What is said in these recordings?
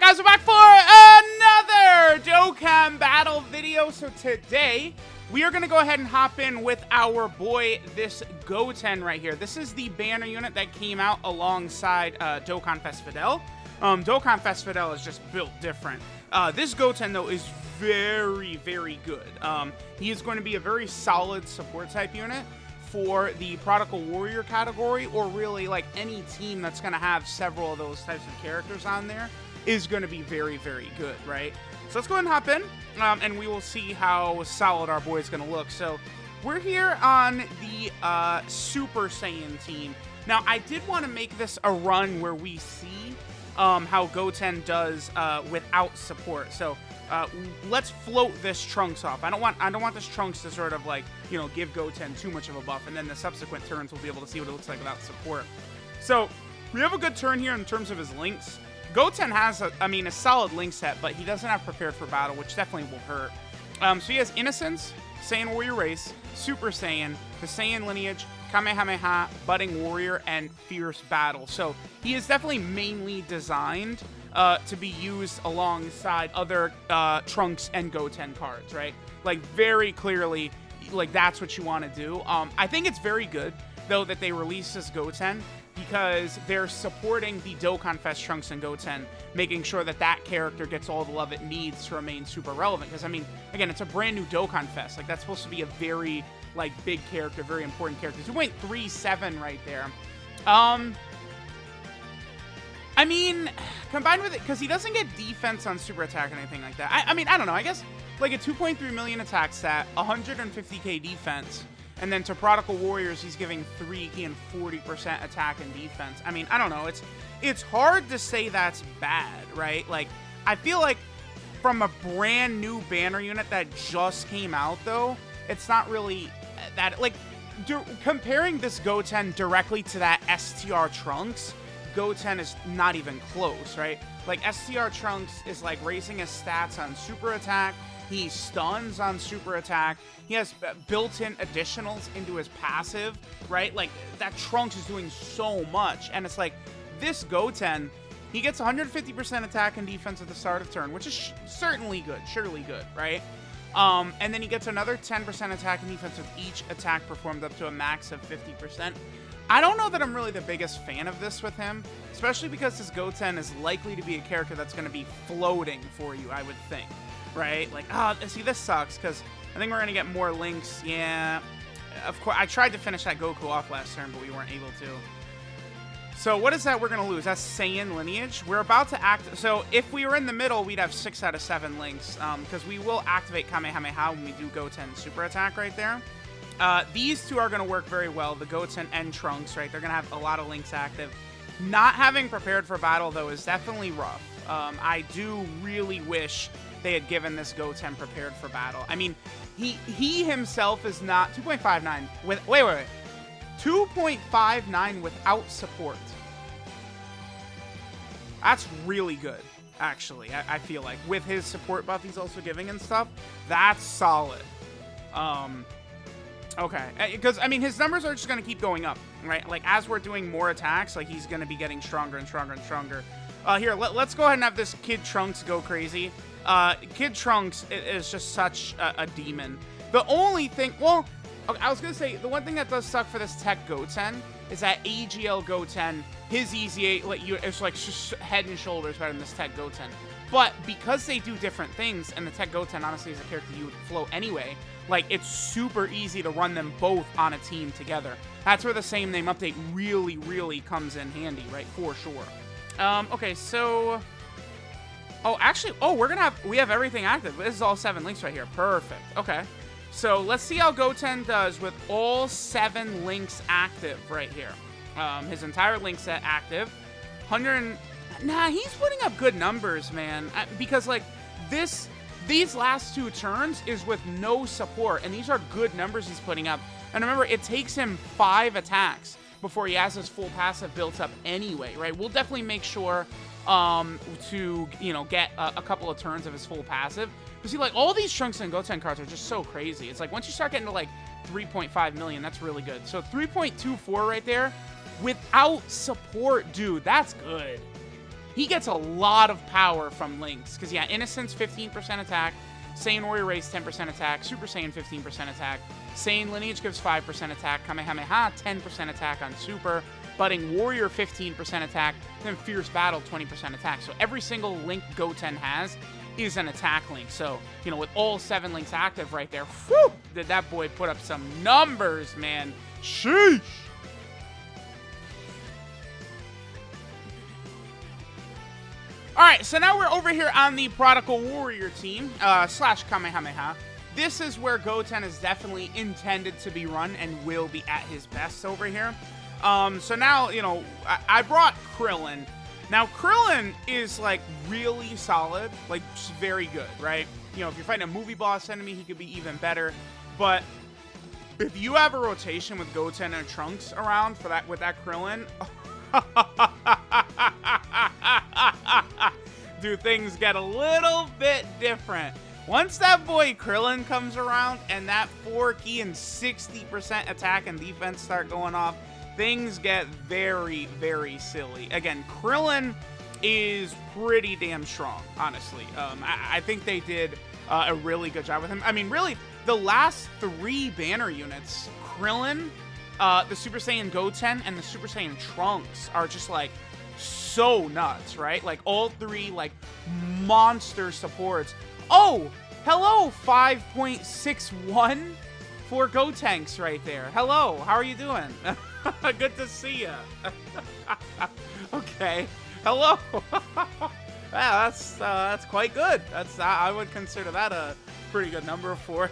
guys, we're back for another Dokkan battle video. So today, we are going to go ahead and hop in with our boy, this Goten right here. This is the banner unit that came out alongside Dokkan Fest Fidel. Dokkan Fest Fidel is just built different. This Goten, though, is very, very good. He is going to be a very solid support type unit for the Prodigal Warrior category, or really like any team that's going to have several of those types of characters on there is going to be very, very good, right? So let's go ahead and hop in, and we will see how solid our boy is going to look. So we're here on the Super Saiyan team. Now, I did want to make this a run where we see how Goten does without support. So let's float this Trunks off. I don't want this Trunks to sort of like, you know, give Goten too much of a buff, and then the subsequent turns we'll be able to see what it looks like without support. So we have a good turn here in terms of his links. Goten has a solid link set, but he doesn't have Prepared for Battle, which definitely will hurt. So he has Innocence, Saiyan Warrior Race, Super Saiyan, the Saiyan Lineage, Kamehameha, Budding Warrior, and Fierce Battle. So he is definitely mainly designed to be used alongside other Trunks and Goten cards, right? Like, very clearly, like, that's what you want to do. I think it's very good, though, that they release this Goten, because they're supporting the Dokkan Fest Trunks and Goten, making sure that that character gets all the love it needs to remain super relevant. Because, I mean, again, it's a brand new Dokkan Fest. Like, that's supposed to be a very, like, big character, very important character. 2.37 right there. I mean, combined with it, because he doesn't get defense on super attack or anything like that. I mean, I don't know. I guess, like, a 2.3 million attack stat, 150k defense, and then to Prodigal Warriors, he's giving 3k and 40% attack and defense. I mean, I don't know. It's hard to say that's bad, right? Like, I feel like from a brand new banner unit that just came out, though, it's not really that, like, comparing this Goten directly to that STR Trunks, Goten is not even close, right? Like, STR Trunks is like raising his stats on super attack. He stuns on super attack. He has built-in additionals into his passive, right? Like, that Trunks is doing so much. And it's like, this Goten, he gets 150% attack and defense at the start of turn, which is certainly good, surely good, right? And then he gets another 10% attack and defense with each attack performed up to a max of 50%. I don't know that I'm really the biggest fan of this with him, especially because this Goten is likely to be a character that's going to be floating for you, I would think, right? Like, see, this sucks, because I think we're going to get more links. Yeah, of course, I tried to finish that Goku off last turn, but we weren't able to. So what is that we're going to lose? That's Saiyan Lineage. We're about to act. So if we were in the middle, we'd have 6 out of 7 links, because we will activate Kamehameha when we do Goten super attack right there. These two are going to work very well, the Goten and Trunks, right? They're going to have a lot of links active. Not having Prepared for Battle, though, is definitely rough. I do really wish they had given this Goten Prepared for Battle. I mean, he himself is not 2.59 with wait 2.59 without support. That's really good, actually. I feel like with his support buff he's also giving and stuff, that's solid. Okay, because, I mean, his numbers are just going to keep going up, right? Like, as we're doing more attacks, like, he's going to be getting stronger and stronger and stronger. Here, let's go ahead and have this Kid Trunks go crazy. Kid Trunks is just such a demon. The only thing, well, okay, I was going to say, the one thing that does suck for this TEQ Goten is that AGL Goten, his easy, like, it's like just head and shoulders better than this TEQ Goten. But because they do different things, and the TEQ Goten honestly is a character you would float anyway, like, it's super easy to run them both on a team together. That's where the same name update really, really comes in handy, right? For sure. Okay, so... Oh, actually, we have everything active. This is all 7 links right here. Perfect. Okay. So, let's see how Goten does with all 7 links active right here. His entire link set active. 100... Nah, he's putting up good numbers, man. Because, like, these last 2 turns is with no support, and these are good numbers he's putting up. And remember, it takes him 5 attacks before he has his full passive built up anyway, right? We'll definitely make sure to, you know, get a couple of turns of his full passive. But see, like, all these Trunks and Goten cards are just so crazy. It's like, once you start getting to, like, 3.5 million, that's really good. So 3.24 right there without support, dude, that's good. he gets a lot of power from links. Because, yeah, Innocence, 15% attack. Saiyan Warrior Race, 10% attack. Super Saiyan, 15% attack. Saiyan Lineage gives 5% attack. Kamehameha, 10% attack on Super. Budding Warrior, 15% attack. Then Fierce Battle, 20% attack. So every single link Goten has is an attack link. So, you know, with all 7 links active right there, whew, did that boy put up some numbers, man. Sheesh. Alright, so now we're over here on the Prodigal Warrior team, slash Kamehameha. This is where Goten is definitely intended to be run and will be at his best over here. So now, you know, I brought Krillin. Now, Krillin is, like, really solid, like, just very good, right? You know, if you're fighting a movie boss enemy, he could be even better. But if you have a rotation with Goten and Trunks around for that, with that Krillin, do things get a little bit different. Once that boy Krillin comes around and that 4 key and 60% attack and defense start going off, things get very, very silly. Again, Krillin is pretty damn strong, honestly. I think they did a really good job with him. I mean, really, the last 3 banner units, Krillin, the Super Saiyan Goten, and the Super Saiyan Trunks are just, like, so nuts, right? Like, all 3, like, monster supports. Oh, hello, 5.61 for Gotenks right there. Hello, how are you doing? Good to see ya. Okay, hello. Yeah, that's quite good. I would consider that a pretty good number for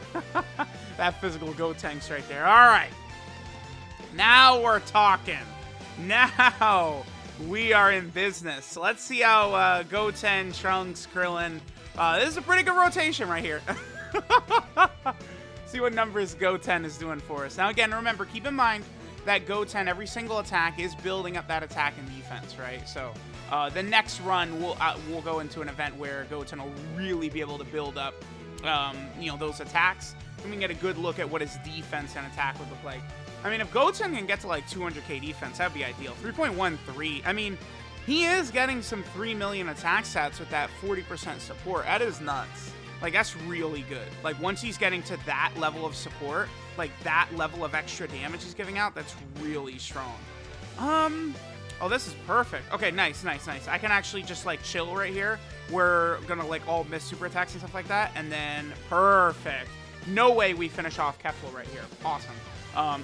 that physical Gotenks right there. All right, now we're talking. Now we are in business. So let's see how Goten, Trunks, Krillin. This is a pretty good rotation right here. See what numbers Goten is doing for us. Now again, remember, keep in mind that Goten, every single attack is building up that attack and defense, right? So the next run, we'll go into an event where Goten will really be able to build up, you know, those attacks. And we can get a good look at what his defense and attack would look like. I mean, if Goten can get to like 200k defense, that'd be ideal. 3.13. I mean, he is getting some 3 million attack stats with that 40% support. That is nuts. Like, that's really good. Like, once he's getting to that level of support, like, that level of extra damage he's giving out, that's really strong. Oh, this is perfect. Okay, nice, nice, nice. I can actually just, like, chill right here. We're gonna, like, all miss super attacks and stuff like that. And then, perfect. No way we finish off Kefla right here. Awesome.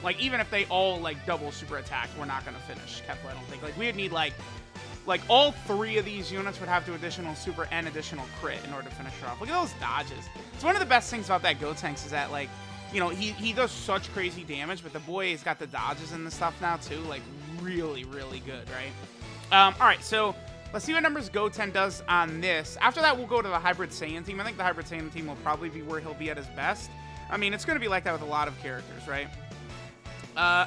Like, even if they all, like, double super attack, we're not gonna finish Kefla, I don't think. Like, we would need, like, all 3 of these units would have to additional super and additional crit in order to finish her off. Look at those dodges. It's one of the best things about that Gotenks is that, like, you know, he does such crazy damage, but the boy has got the dodges and the stuff now, too. Like, really, really good, right? All right, so let's see what numbers Goten does on this. After that, we'll go to the Hybrid Saiyan team. I think the Hybrid Saiyan team will probably be where he'll be at his best. I mean, it's going to be like that with a lot of characters, right?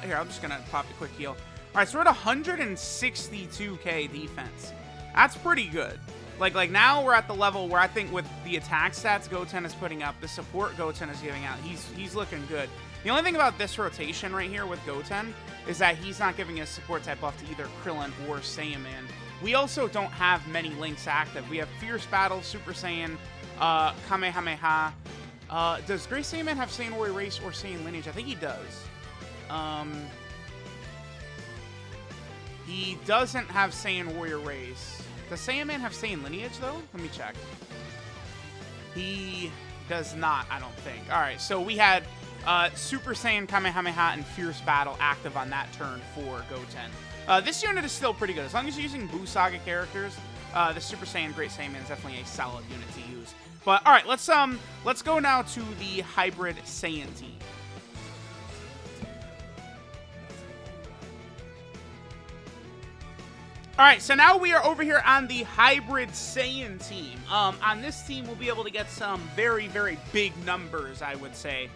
Here, I'm just going to pop a quick heal. All right, so we're at 162k defense. That's pretty good. Like now we're at the level where I think with the attack stats Goten is putting up, the support Goten is giving out, he's looking good. The only thing about this rotation right here with Goten is that he's not giving his support type buff to either Krillin or Saiyaman. We also don't have many links active. We have Fierce Battle, Super Saiyan, Kamehameha. Does Great Saiyaman have Saiyan Warrior Race or Saiyan Lineage? I think he does. He doesn't have Saiyan Warrior Race. Does Saiyaman have Saiyan Lineage, though? Let me check. He does not, I don't think. All right, so we had Super Saiyan, Kamehameha, and Fierce Battle active on that turn for Goten. This unit is still pretty good. As long as you're using Buu Saga characters, the Super Saiyan Great Saiyaman is definitely a solid unit to use. But, all right, let's go now to the Hybrid Saiyan team. All right, so now we are over here on the Hybrid Saiyan team. On this team, we'll be able to get some very, very big numbers, I would say.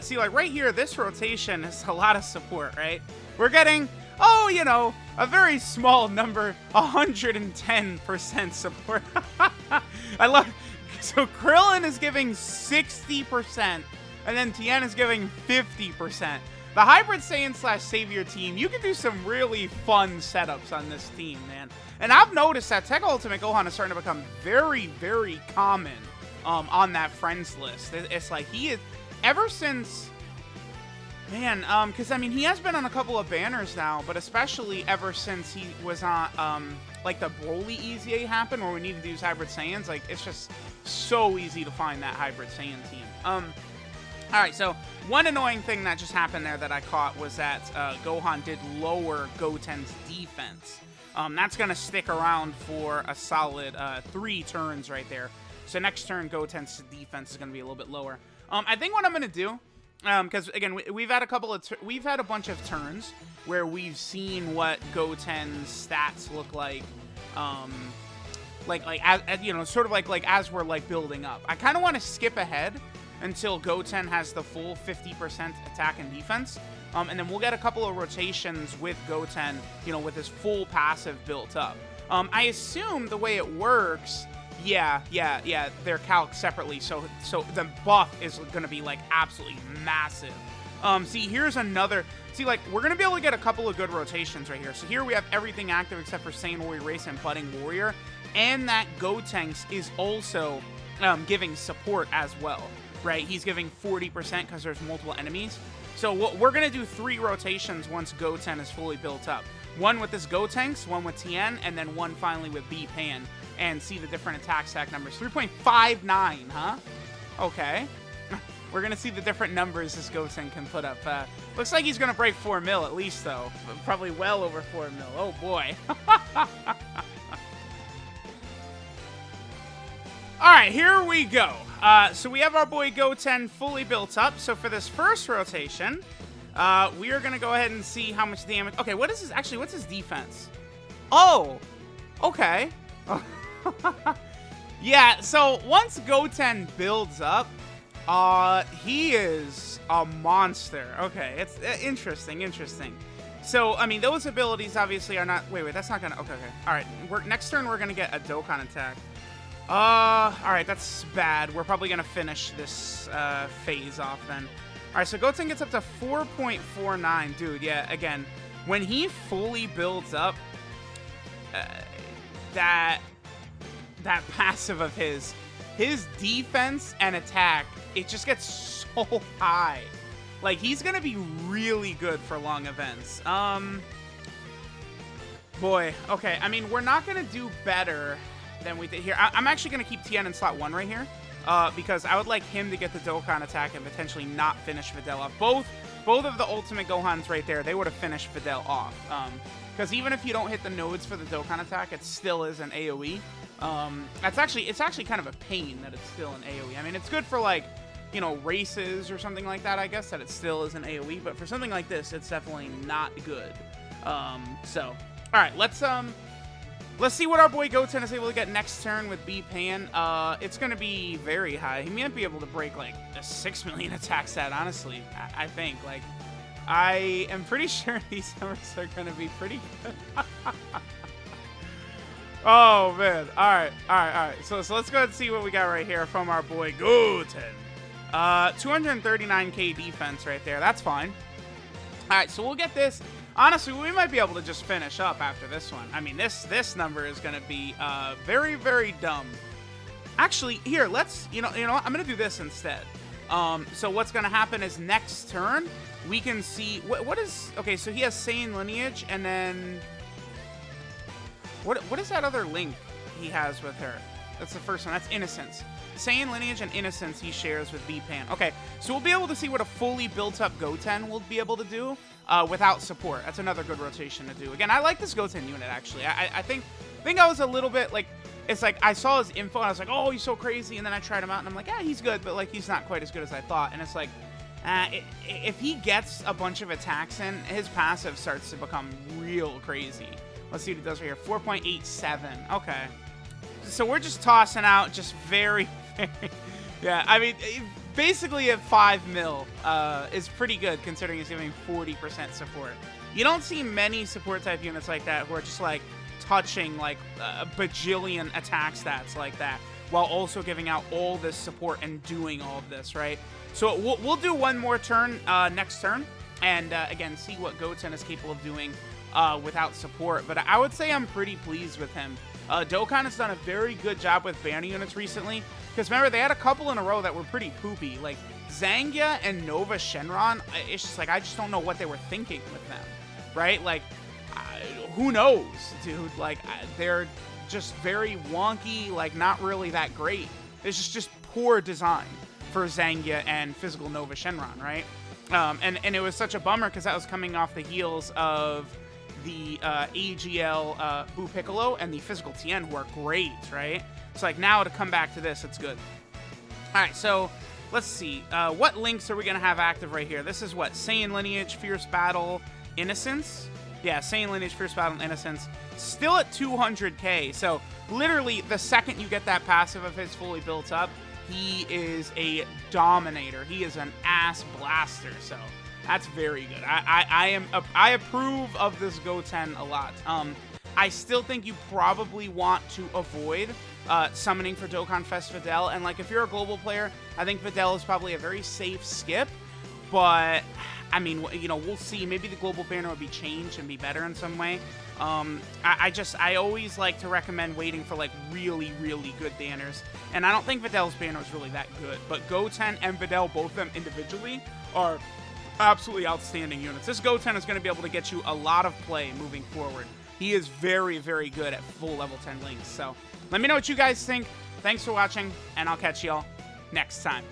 See, like right here, this rotation is a lot of support, right? We're getting, oh, you know, a very small number, 110% support. I love, so Krillin is giving 60%, and then Tien is giving 50%. The Hybrid Saiyan / Savior team, you can do some really fun setups on this team, man. And I've noticed that TEQ Ultimate Gohan is starting to become very, very common on that friends list. It's like he is, ever since, man, because I mean, he has been on a couple of banners now, but especially ever since he was on, like the Broly EZA happened where we needed to use Hybrid Saiyans, like it's just so easy to find that Hybrid Saiyan team. Alright, so one annoying thing that just happened there that I caught was that Gohan did lower Goten's defense. That's going to stick around for a solid 3 turns right there. So next turn, Goten's defense is going to be a little bit lower. I think what I'm going to do, because again, we've had a bunch of turns where we've seen what Goten's stats look like, as, you know, sort of like as we're like building up. I kind of want to skip ahead until Goten has the full 50% attack and defense. And then we'll get a couple of rotations with Goten, you know, with his full passive built up. I assume the way it works, yeah, they're calced separately, so the buff is going to be, like, absolutely massive. See, here's another, like, we're going to be able to get a couple of good rotations right here. So here we have everything active except for Saiyan Warrior Race and Budding Warrior, and that Gotenks is also giving support as well. Right, he's giving 40% because there's multiple enemies. So we're going to do 3 rotations once Goten is fully built up. One with this Gotenks, one with Tien, and then one finally with B-Pan. And see the different attack stack numbers. 3.59, huh? Okay. We're going to see the different numbers this Goten can put up. Looks like he's going to break 4 mil at least, though. Probably well over 4 mil. Oh, boy. All right, here we go. So we have our boy Goten fully built up. So for this first rotation, we are going to go ahead and see how much damage... Okay, what is his... Actually, what's his defense? Oh, okay. Yeah, so once Goten builds up, he is a monster. Okay, it's interesting. So, I mean, those abilities obviously are not... Wait, that's not going to... Okay. All right, next turn, we're going to get a Dokkan attack. Alright, that's bad. We're probably gonna finish this, phase off then. Alright, so Goten gets up to 4.49. Dude, yeah, again, when he fully builds up, that passive of his defense and attack, it just gets so high. Like, he's gonna be really good for long events. Boy, okay, I mean, we're not gonna do better than we did here. I'm actually going to keep Tien in slot 1 right here, because I would like him to get the Dokkan attack and potentially not finish Videl off. Both of the Ultimate Gohans right there, they would have finished Videl off. Because even if you don't hit the nodes for the Dokkan attack, it still is an AoE. It's actually kind of a pain that it's still an AoE. I mean, it's good for, like, you know, races or something like that, I guess, that it still is an AoE. But for something like this, it's definitely not good. So, all right, let's see what our boy Goten is able to get next turn with B-Pan. It's going to be very high. He might be able to break, like, a 6 million attack stat, honestly, I think. Like, I am pretty sure these numbers are going to be pretty good. Oh, man. All right. So let's go ahead and see what we got right here from our boy Goten. 239k defense right there. That's fine. All right, so we'll get this. Honestly, we might be able to just finish up after this one. I mean, this number is going to be very, very dumb. Actually, here, let's, you know what? I'm going to do this instead. So what's going to happen is next turn, we can see, what is, okay, so he has Saiyan Lineage, and then, what is that other link he has with her? That's the first one. That's Innocence. Saiyan Lineage and Innocence he shares with B-Pan. Okay, so we'll be able to see what a fully built-up Goten will be able to do without support. That's another good rotation to do. Again, I like this Goten unit, actually. I think I was a little bit, like, it's like, I saw his info, and I was like, oh, he's so crazy, and then I tried him out, and I'm like, yeah, he's good, but, like, he's not quite as good as I thought, and it's like, if he gets a bunch of attacks in, his passive starts to become real crazy. Let's see what he does right here. 4.87. Okay. So we're just tossing out just very, very... Yeah, I mean, basically at 5 mil is pretty good considering he's giving 40% support. You don't see many support type units like that who are just like touching like a bajillion attack stats like that while also giving out all this support and doing all of this, right? So we'll do one more turn next turn and again see what Goten is capable of doing without support, but I would say I'm pretty pleased with him. Dokkan has done a very good job with banner units recently, because remember, they had a couple in a row that were pretty poopy. Like, Zangia and Nova Shenron, it's just like, I just don't know what they were thinking with them, right? Like, who knows, dude? Like, they're just very wonky, like, not really that great. It's just poor design for Zangia and physical Nova Shenron, right? And it was such a bummer, because that was coming off the heels of the AGL Boo Piccolo and the physical Tien, who are great, right? So, like, now to come back to this, it's good. All right, so let's see. What links are we going to have active right here? This is what? Saiyan Lineage, Fierce Battle, Innocence? Yeah, Saiyan Lineage, Fierce Battle, and Innocence. Still at 200k. So, literally, the second you get that passive of his fully built up, he is a dominator. He is an ass blaster, so that's very good. I approve of this Goten a lot. I still think you probably want to avoid summoning for Dokkan Fest Videl, and like if you're a global player, I think Videl is probably a very safe skip, but I mean, you know, we'll see. Maybe the global banner would be changed and be better in some way. I always like to recommend waiting for like really, really good banners, and I don't think Videl's banner is really that good, but Goten and Videl, both of them individually, are absolutely outstanding units. This Goten is going to be able to get you a lot of play moving forward. He is very, very good at full level 10 links. So let me know what you guys think. Thanks for watching, and I'll catch y'all next time.